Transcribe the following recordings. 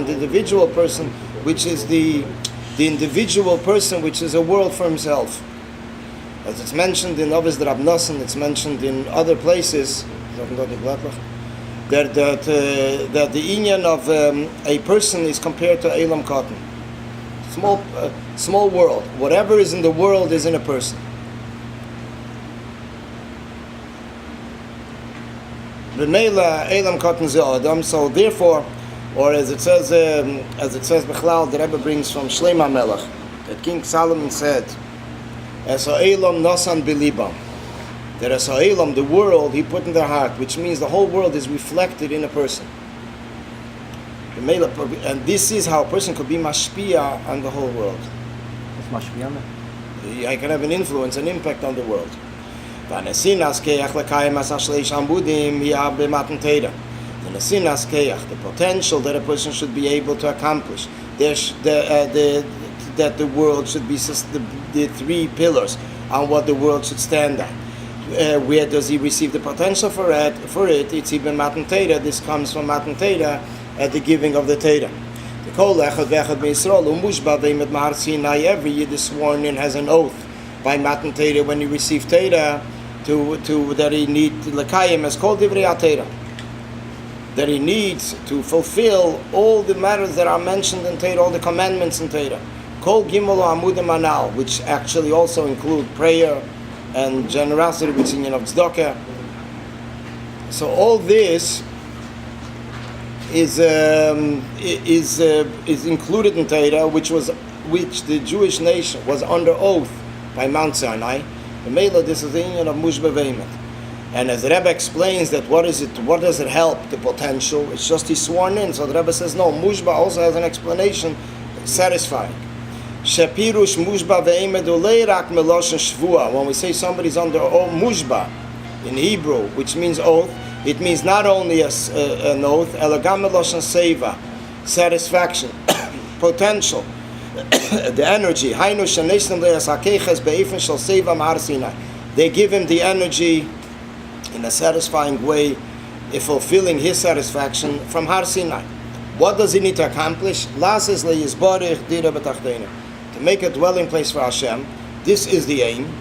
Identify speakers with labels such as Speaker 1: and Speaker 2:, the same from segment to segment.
Speaker 1: the individual person, which is the individual person, which is a world for himself. As it's mentioned in Ovis Rab Nosson, it's mentioned in other places, that the inyan of a person is compared to Elam Cotton. Small world. Whatever is in the world is in a person. B'meila Elam Cotton Ze Adam. So therefore, or as it says Bechlal, the Rebbe brings from Shlomo Melech that King Solomon said, "Es ha'elam nosan b'libam." That as ha'elam, the world, he put in their heart, which means the whole world is reflected in a person. And this is how a person could be mashpia on the whole world.
Speaker 2: What's mashpia?
Speaker 1: I can have an influence, an impact on the world. The potential that a person should be able to accomplish, that the world should be the three pillars on what the world should stand on. Where does he receive the potential for it? It's even Matan Torah. This comes from Matan Torah at the giving of the Torah. The Kol Echad V'Echad B'Yisrael Umushba V'Emet Mahar Sinai. Every Yid is sworn in, has an oath by Matan Torah when he received Torah to that he needs L'Kayim as Kol Divrei HaTorah, that he needs to fulfill all the matters that are mentioned in Torah, all the commandments in Torah. Kol Gimel Amudim Anal, which actually also include prayer and generosity, which is in of tzedakah. So all this is included in Torah, which the Jewish nation was under oath by Mount Sinai. The Mela, this is the union of Mushba Veimet. And as the Rebbe explains that what does it help? The potential. It's just he's sworn in. So the Rebbe says no. Mushba also has an explanation, satisfying. Shepirush Mushba Veimet uleirak meloshen shvua. When we say somebody's under Mushba in Hebrew, which means oath, it means not only an oath, elagam meloshen seva, satisfaction, potential. The energy. They give him the energy in a satisfying way, fulfilling his satisfaction from Har Sinai. What does he need to accomplish? To make a dwelling place for Hashem. This is the aim.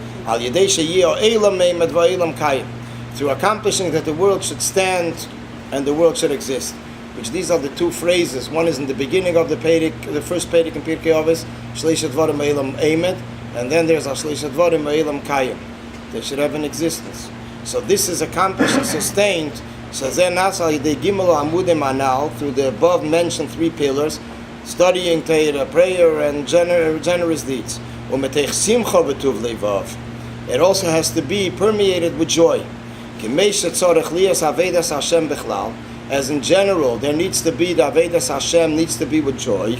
Speaker 1: Through accomplishing that the world should stand and the world should exist. Which these are the two phrases. One is in the beginning of the first Perek in Pirkei Avos, Shleishat Dvarim Eilam Eimet, and then there's Shleishat Dvarim Eilam Kayim. They should have an existence. So this is accomplished and sustained. So then Nasal Yidei Gimel Amudim Anal, through the above mentioned three pillars, studying Torah, prayer, and generous deeds. Umetech Simcha B'tuv Levav. It also has to be permeated with joy. Kimeish Tzorech Lias Avedas Hashem Bechlal. As in general, there needs to be the Avedas Hashem needs to be with joy.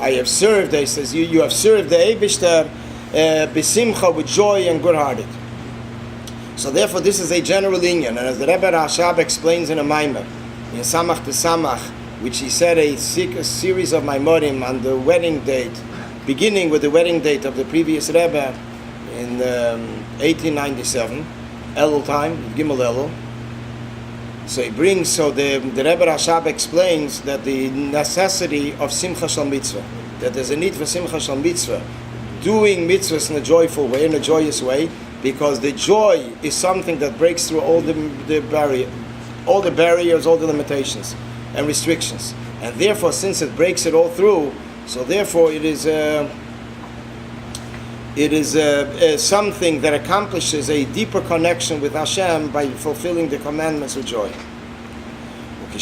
Speaker 1: I have served, he says, you have served the Eibishter b'simcha, with joy and good-hearted. So therefore, this is a general inyan. And as the Rebbe Rashab explains in a Maimer, in Samach to Samach, which he said a series of Maimorim on the wedding date, beginning with the wedding date of the previous Rebbe, in 1897, Elul time, Gimel Elul. So he brings, the Rebbe Rashab explains that the necessity of Simcha Shal Mitzvah, that there's a need for Simcha Shal Mitzvah, doing mitzvahs in a joyful way, in a joyous way, because the joy is something that breaks through all the barriers, all the limitations and restrictions. And therefore, since it breaks it all through, so therefore it is something that accomplishes a deeper connection with Hashem by fulfilling the commandments with joy. In the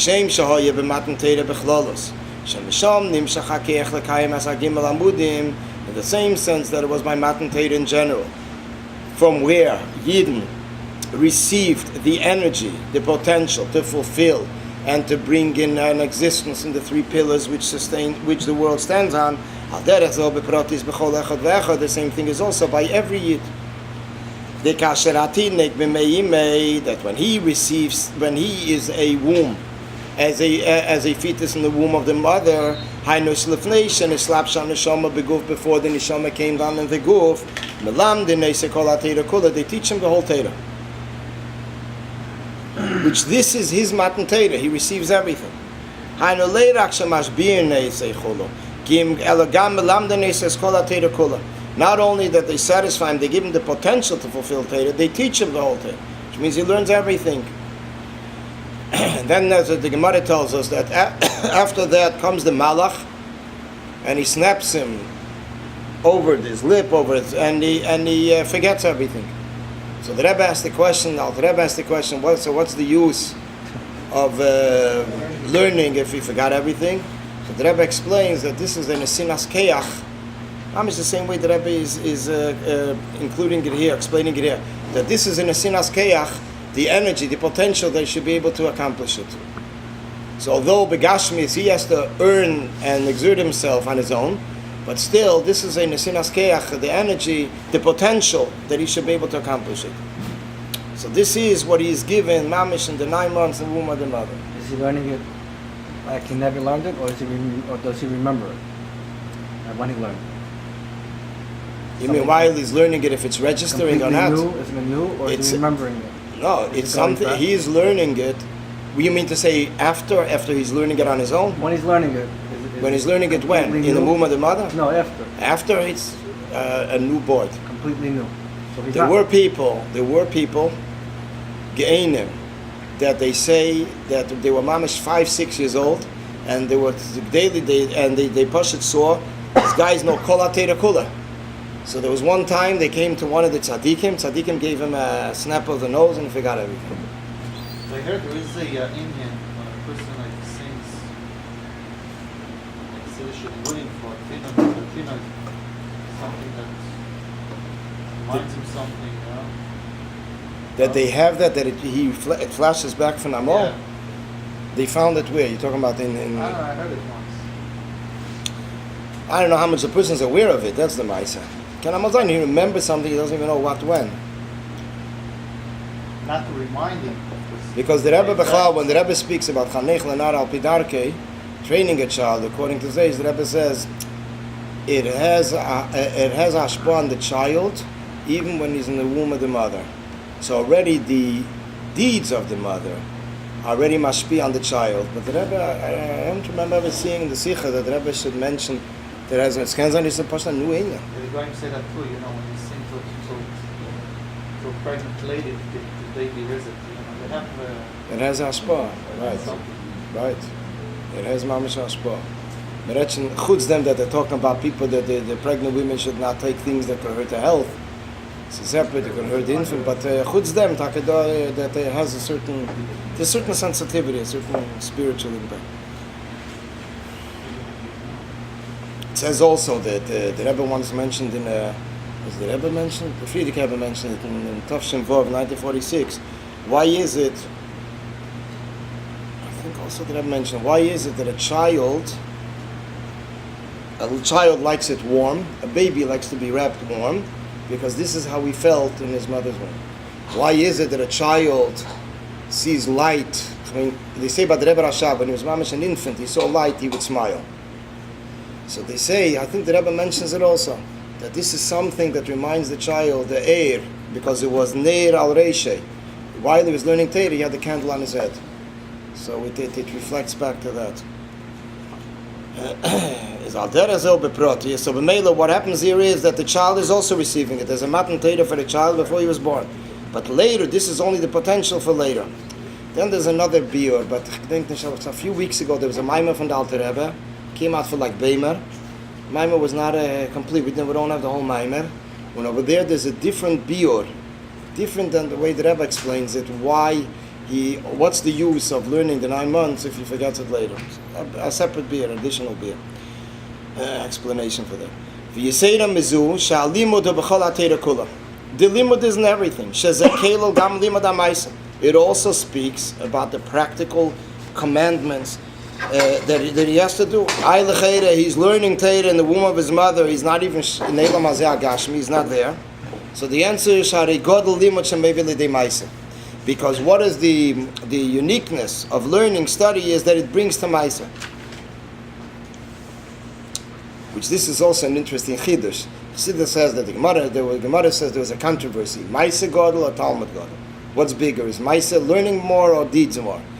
Speaker 1: same sense that it was by Matan Torah in general, from where Yidden received the energy, the potential to fulfill and to bring in an existence in the three pillars which the world stands on. The same thing is also by every Yid. That when he is a womb, as a fetus in the womb of the mother, before the neshama came down in the guf, they teach him the whole Torah. which this is his Matan Torah. He receives everything. Not only that they satisfy him, they give him the potential to fulfill Torah, they teach him the whole Torah, which means he learns everything. And then the Gemara tells us that after that comes the Malach, and he snaps him over his lip, and he forgets everything. So the Rebbe asked the question. What's the use of learning if he forgot everything? So the Rebbe explains that this is an Esinas Keach. It's the same way the Rebbe is including it here, explaining it here. That this is an Esinas Keach, the energy, the potential that he should be able to accomplish it. So although Begashmis, he has to earn and exert himself on his own, but still, this is a Nesinas Keach, the energy, the potential that he should be able to accomplish it. So this is what he is given, Mamish, in the 9 months in the womb of the mother.
Speaker 2: Is he learning it like he never learned it, or does he remember it when he learned it?
Speaker 1: You mean while he's learning it, if it's registering or not?
Speaker 2: Is it new, or is he remembering it?
Speaker 1: No, it's something, he's learning it. You mean to say after he's learning it on his own?
Speaker 2: When he's learning it.
Speaker 1: When he's learning it when? In the womb of the mother?
Speaker 2: No, after.
Speaker 1: After it's a new board.
Speaker 2: Completely new. So
Speaker 1: there were people, Ge'enim, that they say that they were mamish 5-6 years old, and they were daily, they push it saw, this guy's no kol atera kula. So there was one time they came to one of the tzaddikim gave him a snap of the nose and he forgot everything.
Speaker 3: I heard there is a Indian person like sings like Siddish willing for something that reminds him something, you know?
Speaker 1: That they have that it flashes back from Amo.
Speaker 3: Yeah.
Speaker 1: They found it where? You're talking about in
Speaker 3: I don't know, I heard it once.
Speaker 1: I don't know how much the person's aware of it. That's the Maisa. Can Amazon, he remembers something, he doesn't even know what when.
Speaker 3: Not to remind him.
Speaker 1: Because the Rebbe Bechal, when the Rebbe speaks about Chanech Lenar Al Pidarke, training a child, according to Zeiss, the Rebbe says it has hashpah on the child even when he's in the womb of the mother. So already the deeds of the mother already mashpi on the child. But the Rebbe, I don't remember ever seeing in the Sikha that the Rebbe should mention that as it scans on is a person new in.
Speaker 3: The Goyim say that too, you know, when you sing to a pregnant lady, the baby visit, you know, they have
Speaker 1: it has hashpah, right. It has mamish hashpah. But actually, chutz them that they're talking about people that the pregnant women should not take things that could hurt their health. It's separate, it can hurt the infant, but chutz them that it has a certain sensitivity, a certain spiritual impact. It says also that the Rebbe once mentioned was the Rebbe mentioned? The Friedrich Rebbe mentioned it in Tafshin Vov, 1946. Why is it, I think also the Rebbe mentioned, why is it that a child likes it warm, a baby likes to be wrapped warm, because this is how he felt in his mother's womb. Why is it that a child sees light? I mean, they say about the Rebbe Rashab, when he was mamish an infant, he saw light, he would smile. So they say, I think the Rebbe mentions it also, that this is something that reminds the child, the air, because it was Neir al Reishe. While he was learning Torah, he had the candle on his head. So it reflects back to that. So B'meila, what happens here is that the child is also receiving it. There's a Matan Torah for the child before he was born. But later, this is only the potential for later. Then there's another biur, but I think a few weeks ago there was a Maimah from the Alter Rebbe, came out for like Beimer. Maimah was not complete, we don't have the whole Maimah. When over there's a different biur, different than the way the Rebbe explains it, what's the use of learning the 9 months if he forgets it later? A separate biur, additional biur. Explanation for that. The limud isn't everything. It also speaks about the practical commandments that he has to do. He's learning Torah in the womb of his mother. He's not even he's not there. So the answer is because what is the uniqueness of learning study is that it brings to Maisa. Which this is also an interesting chiddush. Chiddush says that the Gemara says there was a controversy: Maisa Gadol or Talmud Gadol. What's bigger? Is Maisa learning more or deeds more?